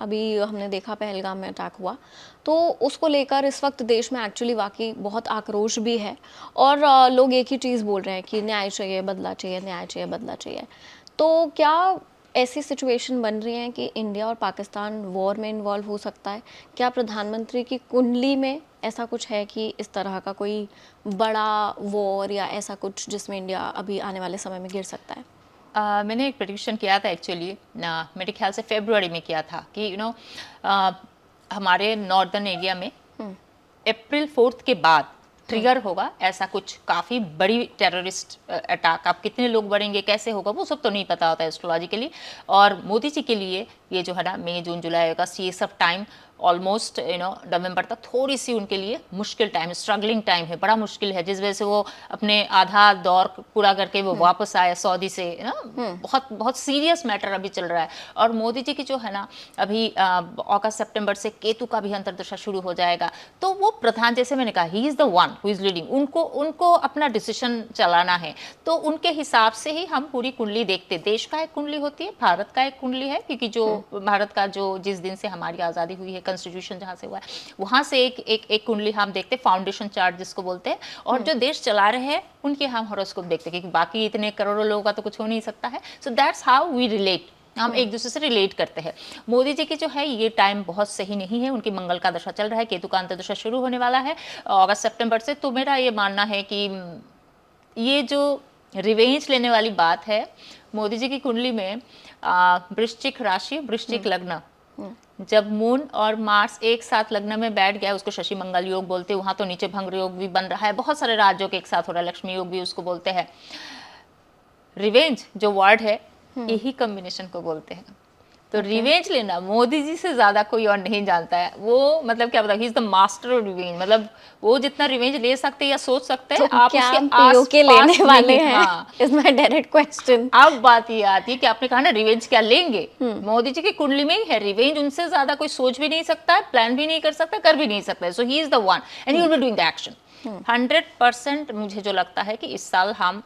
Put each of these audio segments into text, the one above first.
अभी हमने देखा पहलगाम में अटैक हुआ, तो उसको लेकर इस वक्त देश में एक्चुअली वाकई बहुत आक्रोश भी है और लोग एक ही चीज़ बोल रहे हैं कि न्याय चाहिए, बदला चाहिए, न्याय चाहिए, बदला चाहिए। तो क्या ऐसी सिचुएशन बन रही है कि इंडिया और पाकिस्तान वॉर में इन्वॉल्व हो सकता है? क्या प्रधानमंत्री की कुंडली में ऐसा कुछ है कि इस तरह का कोई बड़ा वॉर या ऐसा कुछ जिसमें इंडिया अभी आने वाले समय में गिर सकता है? मैंने एक प्रेडिक्शन किया था एक्चुअली, मेरे ख्याल से फरवरी में किया था कि हमारे नॉर्दर्न एरिया में अप्रैल 4 के बाद ट्रिगर होगा ऐसा कुछ काफ़ी बड़ी टेररिस्ट अटैक। अब कितने लोग बढ़ेंगे, कैसे होगा, वो सब तो नहीं पता होता है एस्ट्रोलॉजिकली। और मोदी जी के लिए ये जो है ना मई जून जुलाई अगस्त, ये सब टाइम ऑलमोस्ट नवंबर तक थोड़ी सी उनके लिए मुश्किल टाइम, स्ट्रगलिंग टाइम है, बड़ा मुश्किल है, जिस वजह से वो अपने आधा दौर पूरा करके वो वापस आए सऊदी से बहुत बहुत सीरियस मैटर अभी चल रहा है। और मोदी जी की जो है ना अभी अगस्त सितंबर से केतु का भी अंतर्दशा शुरू हो जाएगा, तो वो प्रधान, जैसे मैंने कहा, he is the one who is leading, उनको अपना डिसीजन चलाना है। तो उनके हिसाब से ही हम पूरी कुंडली देखते। देश का एक कुंडली होती है, भारत का एक कुंडली है, क्योंकि जो भारत का जो जिस दिन से हमारी आज़ादी हुई है, कॉन्स्टिट्यूशन जहाँ से हुआ है, वहाँ से एक कुंडली हम देखते, फाउंडेशन चार्ट जिसको बोलते हैं। और जो देश चला रहे हैं उनके हम हॉरोस्कोप देखते हैं, क्योंकि बाकी इतने करोड़ों लोगों का तो कुछ हो नहीं सकता है। So that's how we relate, हम एक दूसरे से रिलेट करते हैं। मोदी जी की जो है ये टाइम बहुत सही नहीं है, उनकी मंगल का दशा चल रहा है, केतु का अंतर्दशा शुरू होने वाला है अगस्त सितंबर से। तो मेरा ये मानना है कि ये जो रिवेंज लेने वाली बात है मोदी जी की कुंडली में, वृश्चिक राशि, वृश्चिक लग्न, जब मून और मार्स एक साथ लग्न में बैठ गया, उसको शशि मंगल योग बोलते हैं। वहां तो नीचे भंग योग भी बन रहा है, बहुत सारे राज्यों के एक साथ हो रहा है, लक्ष्मी योग भी उसको बोलते हैं। रिवेंज जो वर्ड है यही कॉम्बिनेशन को बोलते हैं। तो रिवेंज लेना मोदी जी से ज्यादा कोई और नहीं जानता है। वो मतलब क्या बताऊं, ही is the master of revenge. मतलब वो जितना रिवेंज ले सकते हैं या सोच सकते हैं, तो आप क्या उसके हम पीओके लेने वाले हैं? हाँ, इज माय डायरेक्ट क्वेश्चन। अब बात ये आती है कि आपने कहा ना रिवेंज क्या लेंगे, मोदी जी की कुंडली में ही है रिवेंज। उनसे ज्यादा कोई सोच भी नहीं सकता है, प्लान भी नहीं कर सकता, कर भी नहीं सकता है। So he is the one and he will be doing the action. 100% मुझे जो लगता है कि इस साल हम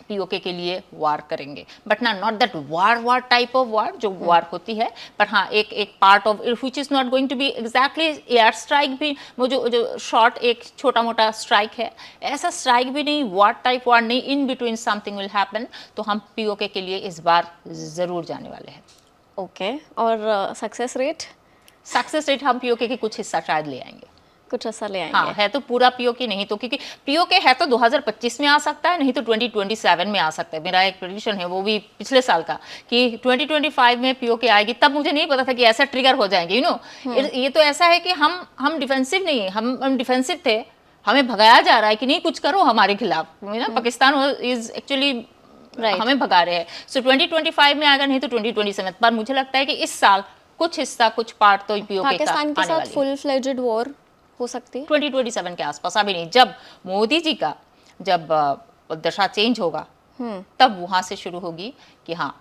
पीओके के लिए वार करेंगे, but not that war type of war जो वार होती है, पर हाँ एक part of which is not going to be exactly air strike भी, वो जो शॉर्ट एक छोटा मोटा स्ट्राइक है, ऐसा स्ट्राइक भी नहीं, वार टाइप वार नहीं, in between something will happen. तो हम पीओके के लिए इस बार जरूर जाने वाले हैं। ओके, और सक्सेस रेट हम पीओके के कुछ हिस्सा शायद ले आएंगे, कुछ ऐसा ले आएंगे। हाँ, है तो पूरा पीओके नहीं, तो क्योंकि पीओके है तो 2025 में आ सकता है, नहीं तो 2027 में आ सकता है। मेरा एक प्रेडिक्शन है, वो भी पिछले साल का, कि 2025 में पीओके आएगी। तब मुझे नहीं पता था कि ऐसा ट्रिगर हो जाएंगे, ये तो ऐसा है कि हम डिफेंसिव नहीं है, हम डिफेंसिव थे, हमें भगाया जा रहा है कि नहीं कुछ करो हमारे खिलाफ, पाकिस्तान इज एक्चुअली हमें भगा रहे हैं। सो 2025 में आएगा, नहीं तो 2027। पर मुझे लगता है कि इस साल कुछ हिस्सा, कुछ पार्ट तो पीओके का पाकिस्तान के आने साथ वाली है। फुल फ्लेजेड वॉर हो सकती है 2027 के आसपास, अभी नहीं। जब मोदी जी का दशा चेंज होगा तब वहां से शुरू होगी कि हाँ,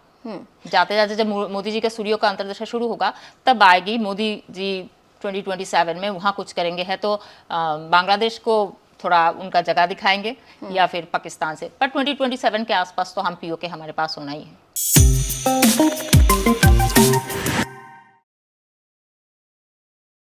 जाते जाते जब मोदी जी का सूर्य का अंतर्दशा शुरू होगा तब आएगी मोदी जी 2027 में वहां कुछ करेंगे। है तो बांग्लादेश को थोड़ा उनका जगह दिखाएंगे या फिर पाकिस्तान से, पर 2027 के आसपास तो हम पीओके हमारे पास होना ही है।